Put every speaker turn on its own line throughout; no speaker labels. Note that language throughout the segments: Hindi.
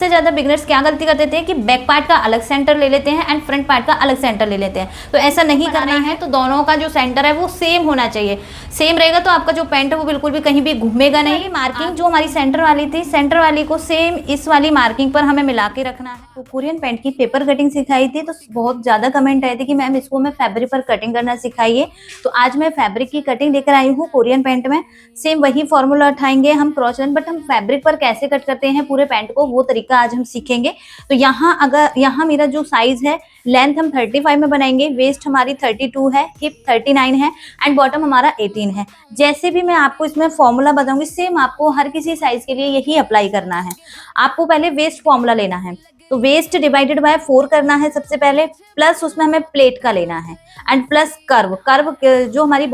सबसे ज्यादा बिगनर्स क्या गलती कर देते हैं कि बैक पार्ट का अलग सेंटर ले लेते हैं एंड फ्रंट पार्ट का अलग सेंटर ले लेते हैं। तो ऐसा नहीं करना है। तो दोनों का जो सेंटर है वो सेम होना चाहिए। सेम रहेगा तो आपका जो पैंट है वो बिल्कुल भी कहीं भी घूमेगा नहीं। मार्किंग जो हमारी सेंटर वाली थी, सेंटर वाली को सेम इस वाली मार्किंग पर हमें मिला के रखना है। तो कोरियन पैंट की पेपर कटिंग सिखाई थी, तो बहुत ज्यादा कमेंट आए थे कि मैम इसको मैं फैब्रिक पर कटिंग करना सिखाइए। तो आज मैं फैब्रिक की कटिंग लेकर आई हूँ कोरियन पैंट में। सेम वही फॉर्मूला उठाएंगे हम क्रॉस लाइन, बट हम फैब्रिक पर कैसे कट करते हैं पूरे पैंट को वो तरीका आज हम सीखेंगे। तो यहाँ मेरा जो साइज है, लेंथ हम 35 में बनाएंगे, वेस्ट हमारी 32 है, हिप 39 है एंड बॉटम हमारा 18 है। जैसे भी मैं आपको इसमें फॉर्मूला बताऊंगी सेम आपको हर किसी साइज के लिए यही अप्लाई करना है। आपको पहले वेस्ट फॉर्मूला लेना है, तो वेस्ट डिवाइडेड बाय 4 करना है सबसे पहले, प्लस उसमें हमें प्लेट का लेना है एंड प्लस कर्व जो हमारी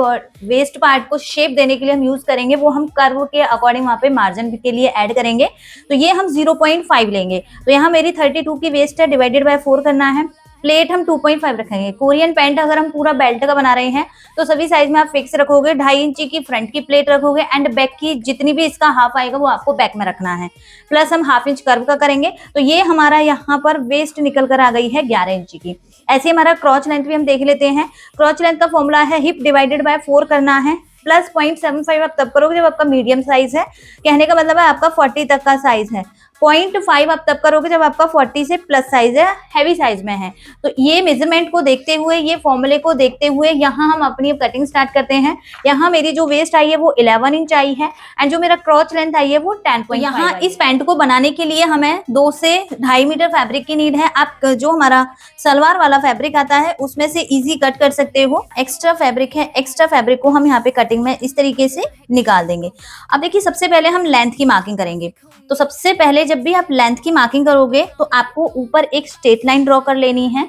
वेस्ट पार्ट को शेप देने के लिए हम यूज करेंगे वो हम कर्व के अकॉर्डिंग वहां पे मार्जिन के लिए ऐड करेंगे। तो ये हम 0.5 लेंगे। तो यहाँ मेरी 32 की वेस्ट है, डिवाइडेड बाय 4 करना है। प्लेट हम 2.5 रखेंगे। कोरियन पैंट अगर हम पूरा बेल्ट का बना रहे हैं तो सभी साइज में आप फिक्स रखोगे। 2.5 इंची की फ्रंट की प्लेट रखोगे एंड बैक की जितनी भी इसका हाफ आएगा वो आपको बैक में रखना है। प्लस हम 1/2 इंच कर्व का करेंगे। तो ये हमारा यहाँ पर वेस्ट निकल कर आ गई है 11 इंची की। ऐसे हमारा क्रॉच लेंथ भी हम देख लेते हैं। क्रॉच लेंथ का फॉर्मूला है हिप डिवाइडेड बाय 4 करना है, प्लस 0.75 आप तब करोगे जब आपका मीडियम साइज है। कहने का मतलब है आपका 40 तक का साइज है। 0.5 आप तब करोगे जब आपका 40 से प्लस साइज है, हैवी साइज में है। तो ये मेजरमेंट को देखते हुए, ये फॉर्मूले को देखते हुए यहाँ हम अपनी कटिंग स्टार्ट करते हैं। यहाँ मेरी जो वेस्ट आई है वो 11 इंच आई है एंड जो मेरा क्रॉच लेंथ आई है वो 10.5। यहाँ इस पैंट को बनाने के लिए हमें 2 से 2.5 मीटर फैब्रिक की नीड है। आप जो हमारा सलवार वाला फैब्रिक आता है उसमें से इजी कट कर सकते हो। एक्स्ट्रा फैब्रिक है, एक्स्ट्रा फैब्रिक को हम यहाँ पे कटिंग में इस तरीके से निकाल देंगे। अब देखिए सबसे पहले हम लेंथ की मार्किंग करेंगे। तो सबसे पहले जब भी आप लेंथ की मार्किंग करोगे तो आपको ऊपर एक स्ट्रेट लाइन ड्रॉ कर लेनी है।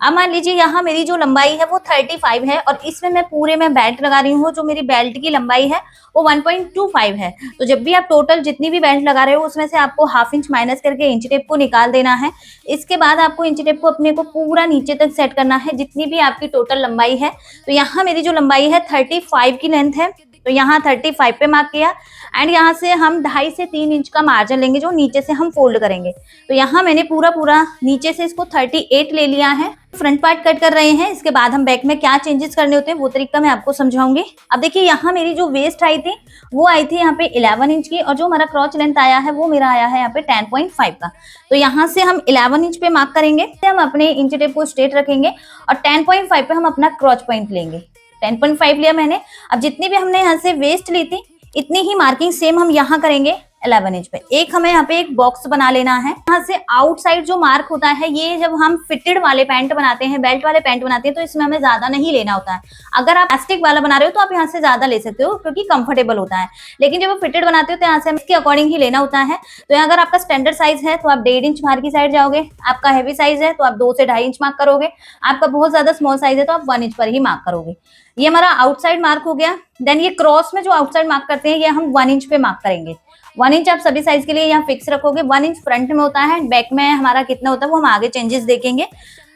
अब मान लीजिए यहाँ मेरी जो लंबाई है वो 35 है और इसमें मैं पूरे में बेल्ट लगा रही हूँ। जो मेरी बेल्ट की लंबाई है वो 1.25 है। तो जब भी आप टोटल जितनी भी बेल्ट लगा रहे हो उसमें से आपको 1/2 इंच माइनस करके इंच टेप को निकाल देना है। इसके बाद आपको इंच टेप को अपने को पूरा नीचे तक सेट करना है जितनी भी आपकी टोटल लंबाई है। तो यहाँ मेरी जो लंबाई है 35 की लेंथ है, तो यहाँ 35 पे मार्क किया एंड यहाँ से हम 2.5 से 3 इंच का मार्जिन लेंगे जो नीचे से हम फोल्ड करेंगे। तो यहाँ मैंने पूरा नीचे से इसको 38 ले लिया है। फ्रंट पार्ट कट कर रहे हैं, इसके बाद हम बैक में क्या चेंजेस करने होते हैं वो तरीका मैं आपको समझाऊंगी। अब देखिए यहाँ मेरी जो वेस्ट आई थी वो आई थी यहाँ पे 11 इंच की और जो हमारा क्रॉच लेंथ आया है वो मेरा आया है यहाँ पे 10.5 का। तो यहाँ से हम 11 इंच पे मार्क करेंगे, हम अपने इंच टेप को स्ट्रेट रखेंगे और 10.5 पे हम अपना क्रॉच पॉइंट लेंगे। 10.5 लिया मैंने। अब जितनी भी हमने यहाँ से वेस्ट ली थी इतनी ही मार्किंग सेम हम यहाँ करेंगे 11 इंच पे। एक हमें यहाँ पे एक बॉक्स बना लेना है। यहाँ से आउटसाइड जो मार्क होता है, ये जब हम फिटेड वाले पैंट बनाते हैं, बेल्ट वाले पैंट बनाते हैं तो इसमें हमें ज्यादा नहीं लेना होता है। अगर आप प्लास्टिक वाला बना रहे हो तो आप यहाँ से ज्यादा ले सकते हो क्योंकि कंफर्टेबल होता है, लेकिन जब आप फिटेड बनाते हो तो यहाँ से इसके अकॉर्डिंग ही लेना होता है। तो यहाँ अगर आपका स्टैंडर्ड साइज है तो आप 1.5 इंच बाहर की साइड जाओगे, आपका हैवी साइज है तो आप 2 से 2.5 इंच मार्क करोगे, आपका बहुत ज्यादा स्मॉल साइज है तो आप 1 इंच पर ही मार्क करोगे। ये हमारा आउटसाइड मार्क हो गया। देन ये क्रॉस में जो आउटसाइड मार्क करते हैं ये हम 1 इंच पे मार्क करेंगे। 1 इंच आप सभी साइज के लिए यहाँ फिक्स रखोगे। 1 इंच फ्रंट में होता है, बैक में हमारा कितना होता है वो हम आगे चेंजेस देखेंगे।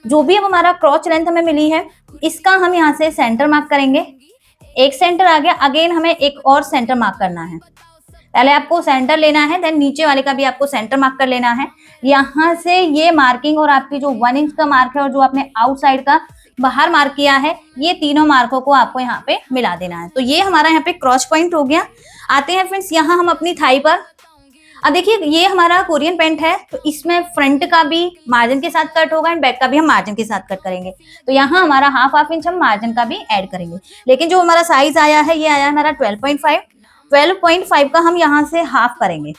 जो भी अब हमारा क्रॉच लेंथ हमें मिली है इसका हम यहाँ से सेंटर मार्क करेंगे। एक सेंटर आ गया, अगेन हमें एक और सेंटर मार्क करना है। पहले आपको सेंटर लेना है, देन नीचे वाले का भी आपको सेंटर मार्क कर लेना है। यहाँ से ये मार्किंग और आपकी जो 1 इंच का मार्क है और जो आपने आउटसाइड का बाहर मार्क किया है, ये तीनों मार्कों को आपको यहाँ पे मिला देना है। तो ये हमारा यहाँ पे क्रॉच पॉइंट हो गया। आते हैं फ्रेंड्स यहाँ हम अपनी थाई पर। अब देखिए ये हमारा कोरियन पैंट है तो इसमें फ्रंट का भी मार्जिन के साथ कट होगा एंड बैक का भी हम मार्जिन के साथ कट करेंगे। तो यहाँ हमारा 1/2 इंच हम मार्जिन का भी ऐड करेंगे। लेकिन जो हमारा साइज आया है ये आया है हमारा 12.5 का हम यहाँ से हाफ करेंगे।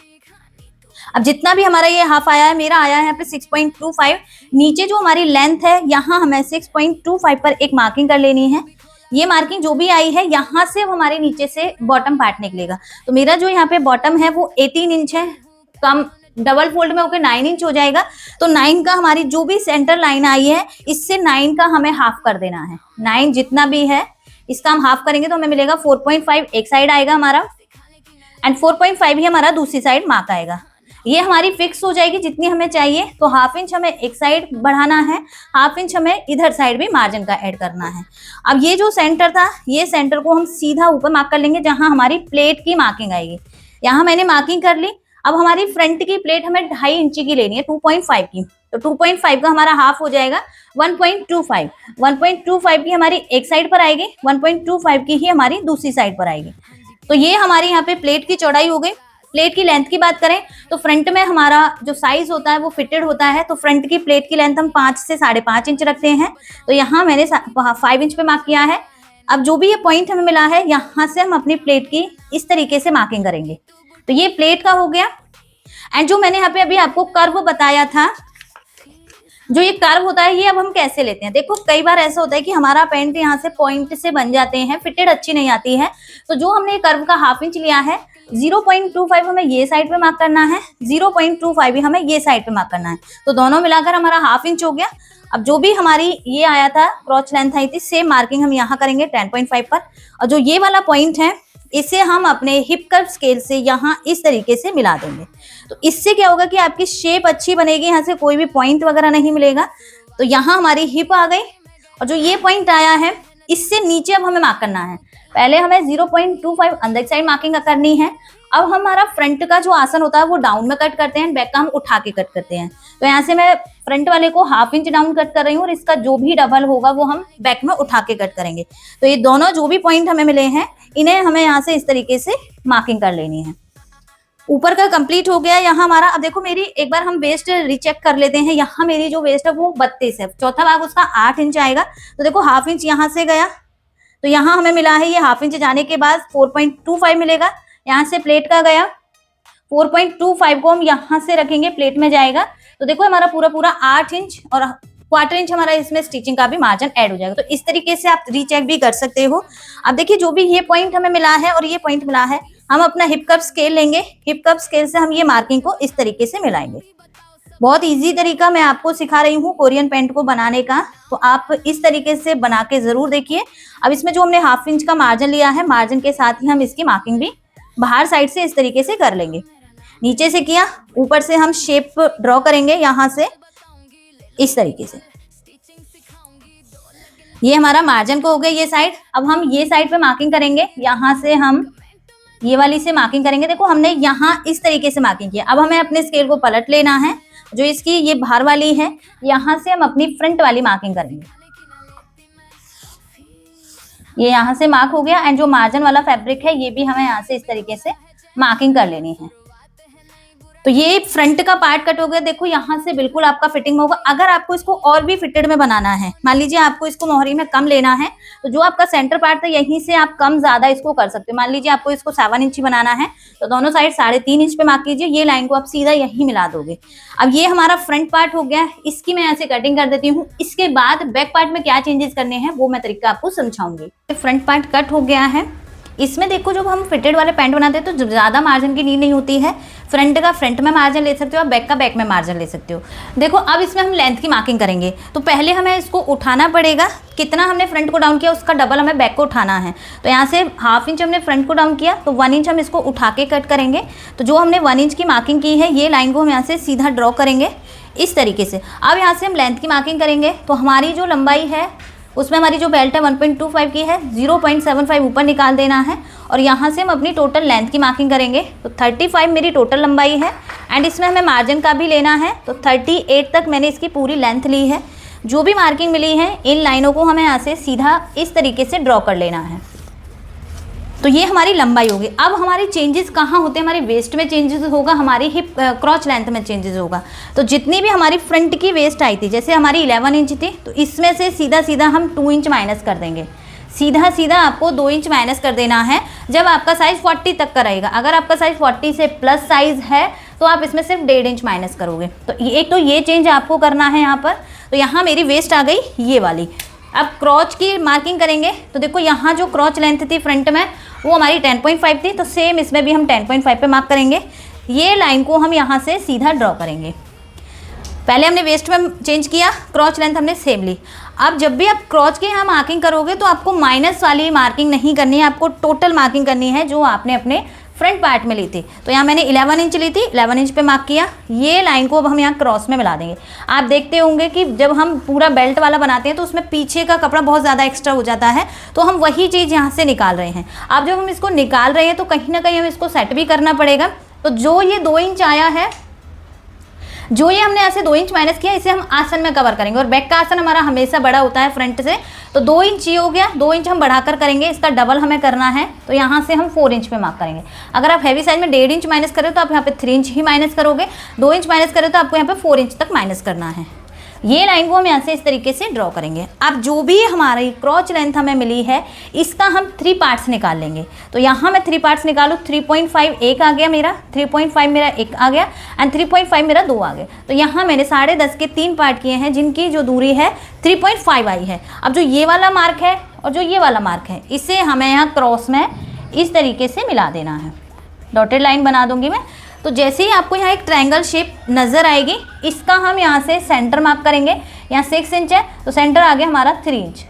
अब जितना भी हमारा ये हाफ आया है, मेरा आया है यहाँ पे 6.25। नीचे जो हमारी लेंथ है यहाँ हमें 6.25 पर एक मार्किंग कर लेनी है। ये मार्किंग जो भी आई है यहाँ से हमारे नीचे से बॉटम पार्ट निकलेगा। तो मेरा जो यहाँ पे बॉटम है वो 18 इंच है, तो हम डबल फोल्ड में होकर 9 इंच हो जाएगा। तो 9 का हमारी जो भी सेंटर लाइन आई है इससे 9 का हमें हाफ कर देना है। 9 जितना भी है इसका हम हाफ करेंगे तो हमें मिलेगा 4.5 एक साइड आएगा हमारा एंड 4.5 ही हमारा दूसरी साइड मार्क आएगा। ये हमारी फिक्स हो जाएगी जितनी हमें चाहिए। तो 1/2 इंच हमें एक साइड बढ़ाना है, 1/2 इंच हमें इधर साइड भी मार्जिन का ऐड करना है। अब ये जो सेंटर था ये सेंटर को हम सीधा ऊपर मार्क कर लेंगे जहां हमारी प्लेट की मार्किंग आएगी। यहाँ मैंने मार्किंग कर ली। अब हमारी फ्रंट की प्लेट हमें 2.5 इंची की लेनी है, 2.5 की, तो 2.5 का हमारा हाफ हो जाएगा 1.25। 1.25 की हमारी एक साइड पर आएगी, 1.25 की ही हमारी दूसरी साइड पर आएगी। तो ये हमारी यहाँ पे प्लेट की चौड़ाई हो गई। प्लेट की लेंथ की बात करें तो फ्रंट में हमारा जो साइज होता है वो फिटेड होता है, तो फ्रंट की प्लेट की लेंथ हम 5 से 5.5 इंच रखते हैं। तो यहाँ मैंने 5 इंच पे मार्क किया है। अब जो भी ये पॉइंट हमें मिला है, यहाँ से हम अपनी प्लेट की इस तरीके से मार्किंग करेंगे। तो ये प्लेट का हो गया। एंड जो मैंने यहाँ पे अभी आपको कर्व बताया था, जो ये कर्व होता है, ये अब हम कैसे लेते हैं। देखो कई बार ऐसा होता है कि हमारा पैंट यहाँ से पॉइंट से बन जाते हैं, फिटेड अच्छी नहीं आती है, तो जो हमने कर्व का हाफ इंच लिया है, 0.25 हमें ये साइड पे मार्क करना है, 0.25 भी हमें ये साइड पे मार्क करना है। तो दोनों मिलाकर हमारा हाफ इंच हो गया। अब जो भी हमारी ये आया था, क्रॉच लेंथ आई थी, सेम मार्किंग हम यहाँ करेंगे 10.5 पर। और जो ये वाला पॉइंट है, इसे हम अपने हिप कर्व स्केल से यहाँ इस तरीके से मिला देंगे। तो इससे क्या होगा कि आपकी शेप अच्छी बनेगी, यहाँ से कोई भी पॉइंट वगैरह नहीं मिलेगा। तो यहाँ हमारी हिप आ गई, और जो ये पॉइंट आया है, इससे नीचे अब हमें मार्क करना है। पहले हमें 0.25 अंदर की साइड मार्किंग करनी है। अब हमारा फ्रंट का जो आसन होता है वो डाउन में कट करते हैं, बैक का हम उठा के कट करते हैं। तो यहाँ से मैं फ्रंट वाले को हाफ इंच डाउन कट कर रही हूँ, और इसका जो भी डबल होगा वो हम बैक में उठा के कट करेंगे। तो ये दोनों जो भी पॉइंट हमें मिले हैं, इन्हें हमें यहाँ से इस तरीके से मार्किंग कर लेनी है। ऊपर का कंप्लीट हो गया यहाँ हमारा। अब देखो मेरी एक बार हम वेस्ट रीचेक कर लेते हैं। यहाँ मेरी जो वेस्ट है वो 32 है, चौथा भाग उसका 8 इंच आएगा। तो देखो हाफ इंच यहाँ से गया, तो यहाँ हमें मिला है ये हाफ इंच जाने के बाद 4.25 मिलेगा। यहाँ से प्लेट का गया 4.25 को हम यहाँ से रखेंगे, प्लेट में जाएगा। तो देखो हमारा पूरा 8 इंच और क्वार्टर इंच हमारा इसमें स्टिचिंग का भी मार्जिन ऐड हो जाएगा। तो इस तरीके से आप रीचेक भी कर सकते हो। अब देखिए जो भी ये पॉइंट हमें मिला है और ये पॉइंट मिला है, हम अपना हिप कर्व स्केल लेंगे। हिप कर्व स्केल से हम ये मार्किंग को इस तरीके से मिलाएंगे। बहुत इजी तरीका मैं आपको सिखा रही हूँ कोरियन पैंट को बनाने का, तो आप इस तरीके से बना के जरूर देखिए। अब इसमें जो हमने हाफ इंच का मार्जिन लिया है, मार्जिन के साथ ही हम इसकी मार्किंग भी बाहर साइड से इस तरीके से कर लेंगे। नीचे से किया, ऊपर से हम शेप ड्रॉ करेंगे यहाँ से इस तरीके से। ये हमारा मार्जिन को हो गया ये साइड। अब हम ये साइड पे मार्किंग करेंगे, यहाँ से हम ये वाली से मार्किंग करेंगे। देखो हमने यहाँ इस तरीके से मार्किंग किया। अब हमें अपने स्केल को पलट लेना है, जो इसकी ये बाहर वाली है, यहाँ से हम अपनी फ्रंट वाली मार्किंग करेंगे। ये यहाँ से मार्क हो गया। एंड जो मार्जिन वाला फैब्रिक है, ये भी हमें यहाँ से इस तरीके से मार्किंग कर लेनी है। तो ये फ्रंट का पार्ट कट हो गया। देखो यहाँ से बिल्कुल आपका फिटिंग में होगा। अगर आपको इसको और भी फिटेड में बनाना है, मान लीजिए आपको इसको मोहरी में कम लेना है, तो जो आपका सेंटर पार्ट था यहीं से आप कम ज्यादा इसको कर सकते हो। मान लीजिए आपको इसको 7 इंच बनाना है, तो दोनों साइड 3.5 इंच पे मार्क कीजिए। ये लाइन को आप सीधा यहीं मिला दोगे। अब ये हमारा फ्रंट पार्ट हो गया, इसकी मैं ऐसे कटिंग कर देती हूँ। इसके बाद बैक पार्ट में क्या चेंजेस करने हैं वो मैं तरीका आपको समझाऊंगी। फ्रंट पार्ट कट हो गया है। इसमें देखो जब हम फिटेड वाले पैंट बनाते हैं तो ज़्यादा मार्जिन की नीड नहीं होती है। फ्रंट का फ्रंट में मार्जिन ले सकते हो, और बैक का बैक में मार्जिन ले सकते हो। देखो अब इसमें हम लेंथ की मार्किंग करेंगे, तो पहले हमें इसको उठाना पड़ेगा। कितना हमने फ्रंट को डाउन किया उसका डबल हमें बैक को उठाना है। तो यहाँ से हाफ इंच हमने फ्रंट को डाउन किया, तो 1 इंच हम इसको उठा के कट करेंगे। तो जो हमने 1 इंच की मार्किंग की है, ये लाइन को हम यहाँ से सीधा ड्रॉ करेंगे इस तरीके से। अब यहाँ से हम लेंथ की मार्किंग करेंगे, तो हमारी जो लंबाई है उसमें हमारी जो बेल्ट है 1.25 की है, 0.75 ऊपर निकाल देना है। और यहाँ से हम अपनी टोटल लेंथ की मार्किंग करेंगे। तो 35 मेरी टोटल लंबाई है। एंड इसमें हमें मार्जिन का भी लेना है, तो 38 तक मैंने इसकी पूरी लेंथ ली है। जो भी मार्किंग मिली है, इन लाइनों को हमें यहाँ से सीधा इस तरीके से ड्रॉ कर लेना है। तो ये हमारी लंबाई होगी। अब हमारी चेंजेस कहाँ होते हैं, हमारी वेस्ट में चेंजेस होगा, हमारी हिप क्रॉच लेंथ में चेंजेस होगा। तो जितनी भी हमारी फ्रंट की वेस्ट आई थी, जैसे हमारी 11 इंच थी, तो इसमें से सीधा सीधा हम 2 इंच माइनस कर देंगे। सीधा सीधा आपको 2 इंच माइनस कर देना है जब आपका साइज 40 तक का रहेगा। अगर आपका साइज 40 से प्लस साइज है तो आप इसमें सिर्फ 1.5 इंच माइनस करोगे। तो एक तो ये चेंज आपको करना है यहाँ पर। तो यहाँ मेरी वेस्ट आ गई ये वाली। अब क्रॉच की मार्किंग करेंगे, तो देखो यहाँ जो क्रॉच लेंथ थी फ्रंट में वो हमारी 10.5 थी, तो सेम इसमें भी हम 10.5 पे मार्क करेंगे। ये लाइन को हम यहाँ से सीधा ड्रॉ करेंगे। पहले हमने वेस्ट में चेंज किया, क्रॉच लेंथ हमने सेम ली। अब जब भी आप क्रॉच के यहाँ मार्किंग करोगे तो आपको माइनस वाली मार्किंग नहीं करनी है, आपको टोटल मार्किंग करनी है जो आपने अपने फ्रंट पार्ट में ली थी। तो यहाँ मैंने 11 इंच ली थी, 11 इंच पे मार्क किया। ये लाइन को अब हम यहाँ क्रॉस में मिला देंगे। आप देखते होंगे कि जब हम पूरा बेल्ट वाला बनाते हैं तो उसमें पीछे का कपड़ा बहुत ज़्यादा एक्स्ट्रा हो जाता है, तो हम वही चीज़ यहाँ से निकाल रहे हैं। अब जब हम इसको निकाल रहे हैं तो कहीं ना कहीं हमें इसको सेट भी करना पड़ेगा। तो जो ये 2 इंच आया है, जो ये हमने ऐसे 2 इंच माइनस किया, इसे हम आसन में कवर करेंगे। और बैक का आसन हमारा हमेशा बड़ा होता है फ्रंट से, तो 2 इंच ये हो गया, 2 इंच हम बढ़ाकर करेंगे, इसका डबल हमें करना है, तो यहाँ से हम 4 इंच पे मार्क करेंगे। अगर आप हैवी साइज में 1.5 इंच माइनस करें तो आप यहाँ पे 3 इंच ही माइनस करोगे, 2 इंच माइनस करें तो आपको यहाँ पे 4 इंच तक माइनस करना है। ये लाइन को हम यहाँ से इस तरीके से ड्रॉ करेंगे। अब जो भी हमारी क्रॉच लेंथ हमें मिली है, इसका हम 3 पार्ट्स निकाल लेंगे। तो यहाँ मैं 3 पार्ट्स निकालूँ, 3.5 एक आ गया मेरा, 3.5 मेरा एक आ गया, एंड 3.5 मेरा 2 आ गया। तो यहाँ मैंने 10.5 के 3 पार्ट किए हैं, जिनकी जो दूरी है 3.5 आई है। अब जो ये वाला मार्क है और जो ये वाला मार्क है, इसे हमें यहाँ क्रॉस में इस तरीके से मिला देना है। डॉटेड लाइन बना दूंगी मैं। तो जैसे ही आपको यहाँ एक ट्रायंगल शेप नज़र आएगी, इसका हम यहाँ से सेंटर मार्क करेंगे। यहाँ 6 इंच है, तो सेंटर आ गया हमारा 3 इंच,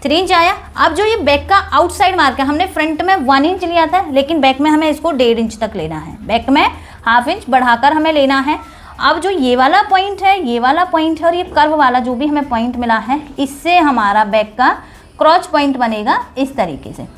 3 इंच आया। अब जो ये बैक का आउटसाइड मार्क है, हमने फ्रंट में 1 इंच लिया था, लेकिन बैक में हमें इसको 1.5 इंच तक लेना है। बैक में 1/2 इंच बढ़ाकर हमें लेना है। अब जो ये वाला पॉइंट है, ये वाला पॉइंट है, और ये कर्व वाला जो भी हमें पॉइंट मिला है, इससे हमारा बैक का क्रॉच पॉइंट बनेगा इस तरीके से।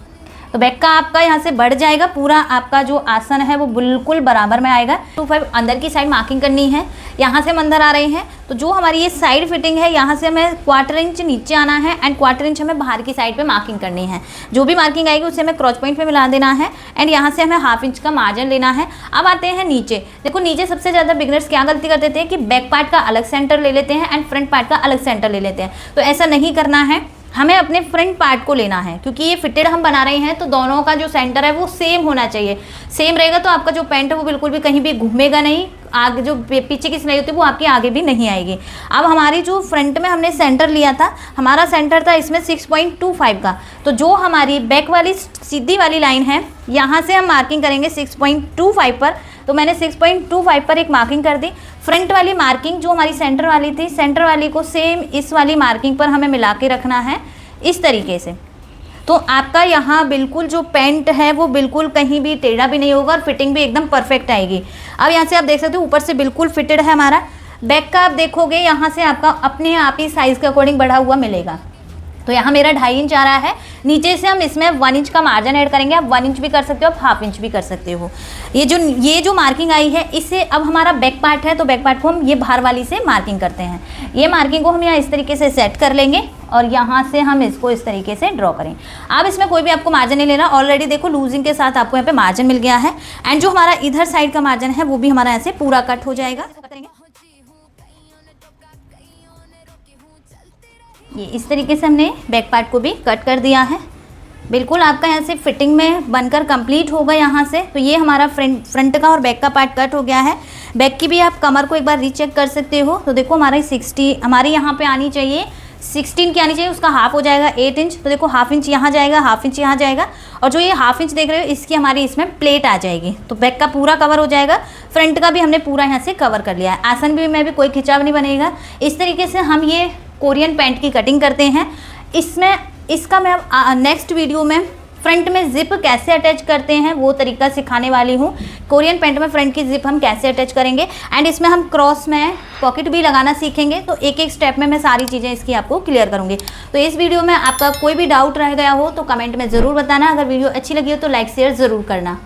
तो बैक का आपका यहाँ से बढ़ जाएगा, पूरा आपका जो आसन है वो बिल्कुल बराबर में आएगा। 2.5 अंदर की साइड मार्किंग करनी है, यहाँ से हम अंदर आ रहे हैं। तो जो हमारी ये साइड फिटिंग है, यहाँ से हमें 1/4 इंच नीचे आना है, एंड 1/4 इंच हमें बाहर की साइड पे मार्किंग करनी है। जो भी मार्किंग आएगी उसे हमें क्रॉच पॉइंट पे मिला देना है, एंड यहाँ से हमें 1/2 इंच का मार्जिन लेना है। अब आते हैं नीचे। देखो नीचे सबसे ज़्यादा बिगनर्स क्या गलती कर देते हैं कि बैक पार्ट का अलग सेंटर ले लेते हैं एंड फ्रंट पार्ट का अलग सेंटर ले लेते हैं। तो ऐसा नहीं करना है, हमें अपने फ्रंट पार्ट को लेना है, क्योंकि ये फिटेड हम बना रहे हैं, तो दोनों का जो सेंटर है वो सेम होना चाहिए। सेम रहेगा तो आपका जो पैंट है वो बिल्कुल भी कहीं भी घूमेगा नहीं, आगे जो पीछे की सिलाई होती है वो आपकी आगे भी नहीं आएगी। अब हमारी जो फ्रंट में हमने सेंटर लिया था, हमारा सेंटर था इसमें 6.25 का। तो जो हमारी बैक वाली सीधी वाली लाइन है, यहाँ से हम मार्किंग करेंगे 6.25 पर। तो मैंने 6.25 पर एक मार्किंग कर दी। फ्रंट वाली मार्किंग जो हमारी सेंटर वाली थी, सेंटर वाली को सेम इस वाली मार्किंग पर हमें मिला के रखना है इस तरीके से। तो आपका यहाँ बिल्कुल जो पैंट है वो बिल्कुल कहीं भी टेढ़ा भी नहीं होगा और फिटिंग भी एकदम परफेक्ट आएगी। अब यहाँ से आप देख सकते हो ऊपर से बिल्कुल फिटेड है हमारा। बैक का आप देखोगे यहाँ से आपका अपने आप ही साइज़ के अकॉर्डिंग बढ़ा हुआ मिलेगा। तो यहाँ मेरा 2.5 इंच आ रहा है, नीचे से हम इसमें 1 इंच का मार्जिन ऐड करेंगे। आप 1 इंच भी कर सकते हो, आप 1/2 इंच भी कर सकते हो। ये जो मार्किंग आई है, इससे अब हमारा बैक पार्ट है, तो बैक पार्ट को हम ये बाहर वाली से मार्किंग करते हैं। ये मार्किंग को हम यहाँ इस तरीके से सेट कर लेंगे और यहाँ से हम इसको इस तरीके से ड्रॉ करें। अब इसमें कोई भी आपको मार्जिन नहीं लेना, ऑलरेडी देखो लूजिंग के साथ आपको यहाँ पे मार्जिन मिल गया है, एंड जो हमारा इधर साइड का मार्जिन है वो भी हमारा ऐसे पूरा कट हो जाएगा। ये इस तरीके से हमने बैक पार्ट को भी कट कर दिया है। बिल्कुल आपका यहाँ से फिटिंग में बनकर कंप्लीट होगा यहाँ से। तो ये हमारा फ्रंट का और बैक का पार्ट कट हो गया है। बैक की भी आप कमर को एक बार रीचेक कर सकते हो। तो देखो हमारी 60 हमारी यहाँ पे आनी चाहिए, 16 की आनी चाहिए, उसका हाफ हो जाएगा 8 इंच। तो देखो 1/2 इंच यहाँ जाएगा, 1/2 इंच यहाँ जाएगा, और जो ये 1/2 इंच देख रहे हो इसकी हमारी इसमें प्लेट आ जाएगी। तो बैक का पूरा कवर हो जाएगा, फ्रंट का भी हमने पूरा यहाँ से कवर कर लिया है। आसन भी में भी कोई खिंचाव नहीं बनेगा। इस तरीके से हम ये कोरियन पैंट की कटिंग करते हैं। इसका मैं अब नेक्स्ट वीडियो में फ्रंट में जिप कैसे अटैच करते हैं वो तरीका सिखाने वाली हूँ। कोरियन पैंट में फ्रंट की जिप हम कैसे अटैच करेंगे, एंड इसमें हम क्रॉस में पॉकेट भी लगाना सीखेंगे। तो एक एक स्टेप में मैं सारी चीज़ें इसकी आपको क्लियर करूँगी। तो इस वीडियो में आपका कोई भी डाउट रह गया हो तो कमेंट में ज़रूर बताना। अगर वीडियो अच्छी लगी हो तो लाइक शेयर ज़रूर करना।